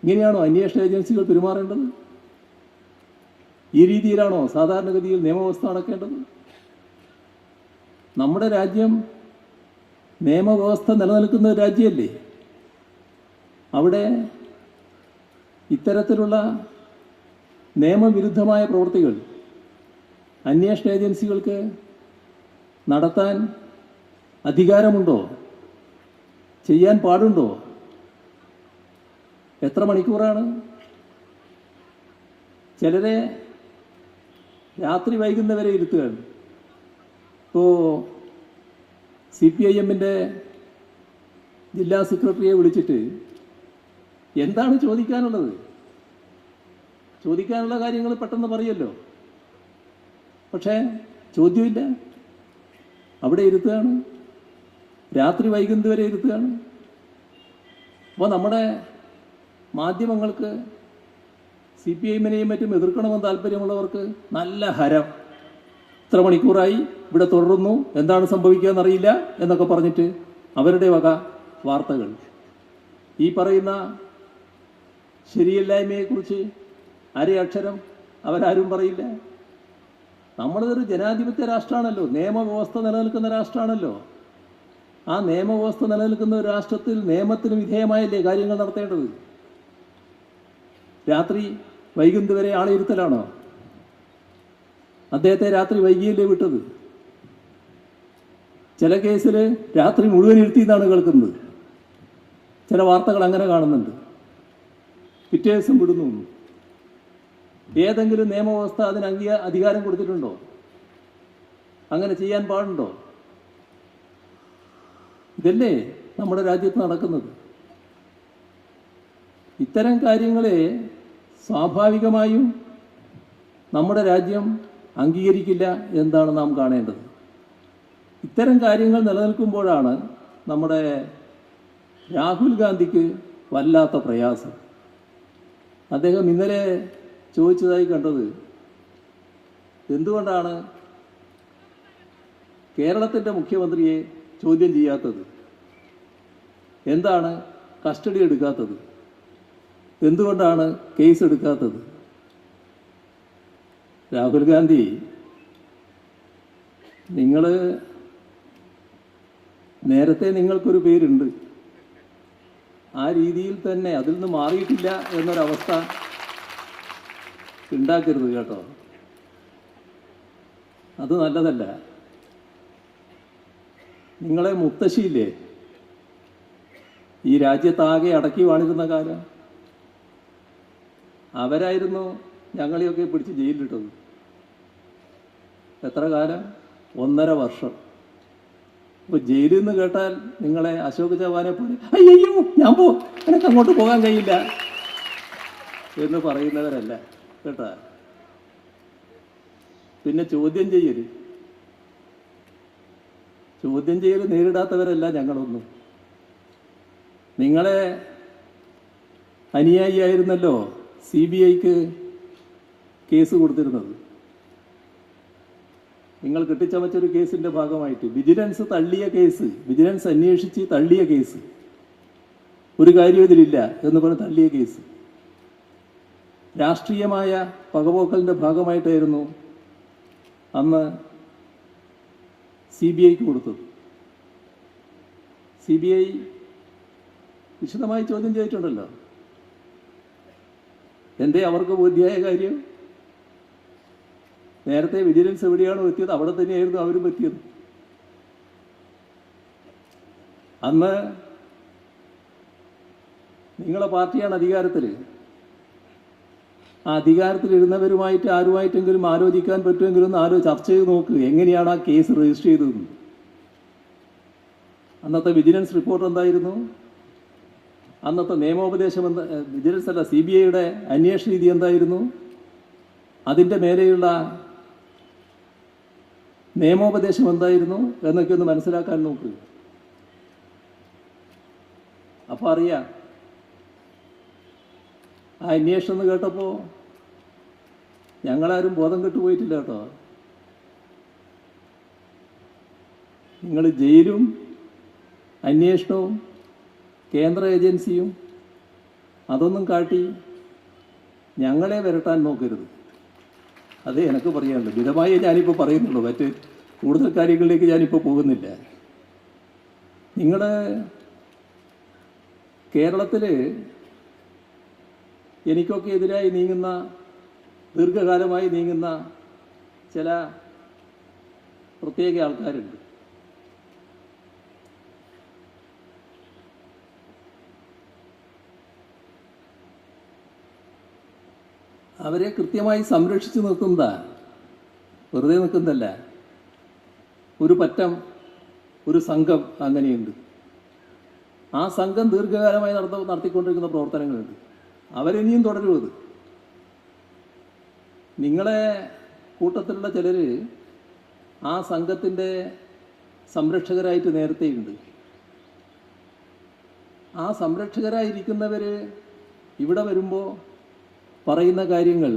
ഇങ്ങനെയാണോ അന്വേഷണ ഏജൻസികൾ പെരുമാറേണ്ടത്? ഈ രീതിയിലാണോ സാധാരണഗതിയിൽ നിയമവ്യവസ്ഥ നടക്കേണ്ടത്? നമ്മുടെ രാജ്യം നിയമവ്യവസ്ഥ നിലനിൽക്കുന്ന ഒരു രാജ്യമല്ലേ? അവിടെ ഇത്തരത്തിലുള്ള നിയമവിരുദ്ധമായ പ്രവൃത്തികൾ അന്വേഷണ ഏജൻസികൾക്ക് നടത്താൻ അധികാരമുണ്ടോ? ചെയ്യാൻ പാടുണ്ടോ? എത്ര മണിക്കൂറാണ്? ചിലരെ രാത്രി വൈകുന്നവരെ ഇരുത്തുകയാണ്. ഇപ്പോൾ CPIM-ൻ്റെ ജില്ലാ സെക്രട്ടറിയെ വിളിച്ചിട്ട് എന്താണ് ചോദിക്കാനുള്ളത്? ചോദിക്കാനുള്ള കാര്യങ്ങൾ പെട്ടെന്ന് പറയല്ലോ, പക്ഷേ ചോദ്യമില്ല. അവിടെ ഇരുത്തുകയാണ്, രാത്രി വൈകുന്നവരെ ഇരുത്തുകയാണ്. അപ്പോൾ നമ്മുടെ മാധ്യമങ്ങൾക്ക് CPIM-നെയും മറ്റും എതിർക്കണമെന്ന് താല്പര്യമുള്ളവർക്ക് നല്ല ഹരം. ഇത്ര മണിക്കൂറായി ഇവിടെ തുടരുന്നു, എന്താണ് സംഭവിക്കുക എന്നറിയില്ല എന്നൊക്കെ പറഞ്ഞിട്ട് അവരുടെ വക വാർത്തകൾ. ഈ പറയുന്ന ശരിയല്ലായ്മയെക്കുറിച്ച് അരയക്ഷരം അവരാരും പറയില്ല. നമ്മളതൊരു ജനാധിപത്യ രാഷ്ട്രമാണല്ലോ, നിയമവ്യവസ്ഥ നിലനിൽക്കുന്ന രാഷ്ട്രമാണല്ലോ. ആ നിയമവ്യവസ്ഥ നിലനിൽക്കുന്ന ഒരു രാഷ്ട്രത്തിൽ നിയമത്തിന് വിധേയമായല്ലേ കാര്യങ്ങൾ നടത്തേണ്ടത്? രാത്രി വൈകുന്നവരെ ആളെയിരുത്തലാണോ? അദ്ദേഹത്തെ രാത്രി വൈകിയല്ലേ വിട്ടത്? ചില കേസിൽ രാത്രി മുഴുവൻ ഇരുത്തിയെന്നാണ് കേൾക്കുന്നത്. ചില വാർത്തകൾ അങ്ങനെ കാണുന്നുണ്ട്. പിറ്റേ ദിവസം വിടുന്നു. ഏതെങ്കിലും നിയമവ്യവസ്ഥ അതിന് അധികാരം കൊടുത്തിട്ടുണ്ടോ? അങ്ങനെ ചെയ്യാൻ പാടുണ്ടോ? ഇതല്ലേ നമ്മുടെ രാജ്യത്ത് നടക്കുന്നത്. ഇത്തരം കാര്യങ്ങളെ സ്വാഭാവികമായും നമ്മുടെ രാജ്യം അംഗീകരിക്കില്ല എന്നാണ് നാം കാണേണ്ടത്. ഇത്തരം കാര്യങ്ങൾ നിലനിൽക്കുമ്പോഴാണ് നമ്മുടെ രാഹുൽ ഗാന്ധിക്ക് വല്ലാത്ത പ്രയാസം. അദ്ദേഹം ഇന്നലെ ചോദിച്ചതായി കണ്ടത്, എന്തുകൊണ്ടാണ് കേരളത്തിൻ്റെ മുഖ്യമന്ത്രിയെ ചോദ്യം ചെയ്യാത്തത്? എന്താണ് കസ്റ്റഡി എടുക്കാത്തത്? എന്തുകൊണ്ടാണ് കേസ് എടുക്കാത്തത്? രാഹുൽ ഗാന്ധി, നേരത്തെ നിങ്ങൾക്കൊരു പേരുണ്ട്. ആ രീതിയിൽ തന്നെ അതിൽ നിന്ന് മാറിയിട്ടില്ല എന്നൊരവസ്ഥ ഉണ്ടാക്കരുത് കേട്ടോ. അത് നല്ലതല്ല. നിങ്ങളെ മുത്തശ്ശിയില്ലേ ഈ രാജ്യത്താകെ അടക്കി വാണിരുന്ന കാലം, അവരായിരുന്നു ഞങ്ങളെയൊക്കെ പിടിച്ച് ജയിലിലിട്ടത്. എത്ര കാലം? 1.5 വർഷം. ഇപ്പോൾ ജയിലിൽ നിന്ന് കേട്ടാൽ നിങ്ങളെ അശോക് ചവാനെ പോലെ അയ്യോ ഞാൻ എനിക്ക് അങ്ങോട്ട് പോകാൻ കഴിയില്ല എന്ന് പറയുന്നവരല്ല കേട്ടാ. പിന്നെ ചോദ്യം ചെയ്യൽ നേരിടാത്തവരല്ല ഞങ്ങളൊന്നും. നിങ്ങളെ അനുയായിയായിരുന്നല്ലോ CBIക്ക് കേസ് കൊടുത്തിരുന്നത്. നിങ്ങൾ കെട്ടിച്ചമച്ചൊരു കേസിൻ്റെ ഭാഗമായിട്ട് വിജിലൻസ് അന്വേഷിച്ച് തള്ളിയ കേസ്, ഒരു കാര്യം ഇതിലില്ല എന്ന് പറഞ്ഞ് തള്ളിയ കേസ്, രാഷ്ട്രീയമായ പകപോക്കലിൻ്റെ ഭാഗമായിട്ടായിരുന്നു അന്ന് CBIക്ക് കൊടുത്തത്. CBI വിശദമായി ചോദ്യം ചെയ്തിട്ടുണ്ടല്ലോ. എന്തേ അവർക്ക് ബോധ്യമായ കാര്യം? നേരത്തെ വിജിലൻസ് എവിടെയാണോ എത്തിയത് അവിടെ തന്നെയായിരുന്നു അവരും എത്തിയത്. അന്ന് നിങ്ങളെ പാർട്ടിയാണ് അധികാരത്തിൽ. ആ അധികാരത്തിലിരുന്നവരുമായിട്ട് ആരുമായിട്ടെങ്കിലും ആലോചിക്കാൻ പറ്റുമെങ്കിലും ചർച്ച ചെയ്ത് നോക്ക് എങ്ങനെയാണ് ആ കേസ് രജിസ്റ്റർ ചെയ്തതെന്ന്. അന്നത്തെ വിജിലൻസ് റിപ്പോർട്ട് എന്തായിരുന്നു? അന്നത്തെ നിയമോപദേശം വിജിലൻസ് അല്ല CBIയുടെ അന്വേഷണ രീതി എന്തായിരുന്നു? അതിൻ്റെ മേലെയുള്ള നിയമോപദേശം എന്തായിരുന്നു എന്നൊക്കെ ഒന്ന് മനസ്സിലാക്കാൻ നോക്ക്. അപ്പോൾ അറിയാം. ആ അന്വേഷണം എന്ന് കേട്ടപ്പോൾ ഞങ്ങളാരും ബോധം കെട്ടുപോയിട്ടില്ല കേട്ടോ. നിങ്ങൾ ജയിലും അന്വേഷണവും കേന്ദ്ര ഏജൻസിയും അതൊന്നും കാട്ടി ഞങ്ങളെ വരട്ടാൻ നോക്കരുത്. അതേ എനിക്ക് പറയാനുള്ളൂ. മിതമായി ഞാനിപ്പോൾ പറയുന്നുള്ളൂ, മറ്റ് കൂടുതൽ കാര്യങ്ങളിലേക്ക് ഞാനിപ്പോൾ പോകുന്നില്ല. നിങ്ങൾ കേരളത്തിൽ എനിക്കൊക്കെ എതിരായി നീങ്ങുന്ന, ദീർഘകാലമായി നീങ്ങുന്ന ചില പ്രത്യേക ആൾക്കാരുണ്ട്. അവരെ കൃത്യമായി സംരക്ഷിച്ചു നിർത്തുന്നതാ, വെറുതെ നിൽക്കുന്നതല്ല. ഒരു പറ്റം, ഒരു സംഘം അങ്ങനെയുണ്ട്. ആ സംഘം ദീർഘകാലമായി നടത്തിക്കൊണ്ടിരിക്കുന്ന പ്രവർത്തനങ്ങളുണ്ട്. അവരിനിയും തുടരും. അത് നിങ്ങളെ കൂട്ടത്തിലുള്ള ചിലർ ആ സംഘത്തിൻ്റെ സംരക്ഷകരായിട്ട് നേരത്തെയുണ്ട്. ആ സംരക്ഷകരായിരിക്കുന്നവർ ഇവിടെ വരുമ്പോൾ പറയുന്ന കാര്യങ്ങൾ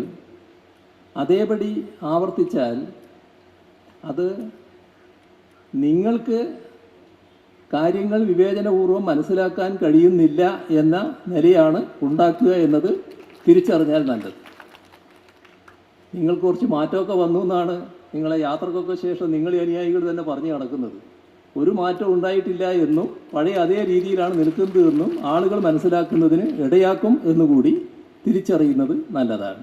അതേപടി ആവർത്തിച്ചാൽ അത് നിങ്ങൾക്ക് കാര്യങ്ങൾ വിവേചനപൂർവ്വം മനസ്സിലാക്കാൻ കഴിയുന്നില്ല എന്ന നിലയാണ് ഉണ്ടാക്കുക എന്നത് തിരിച്ചറിഞ്ഞാൽ നല്ലത്. നിങ്ങൾക്ക് കുറച്ച് മാറ്റമൊക്കെ വന്നു എന്നാണ് നിങ്ങളെ യാത്രക്കൊക്കെ ശേഷം നിങ്ങൾ അനുയായികൾ തന്നെ പറഞ്ഞു നടക്കുന്നത്. ഒരു മാറ്റം ഉണ്ടായിട്ടില്ല എന്നും പഴയ അതേ രീതിയിലാണ് നിൽക്കുന്നതെന്നും ആളുകൾ മനസ്സിലാക്കുന്നതിന് ഇടയാക്കും എന്നുകൂടി തിരിച്ചറിയുന്നത് നല്ലതാണ്.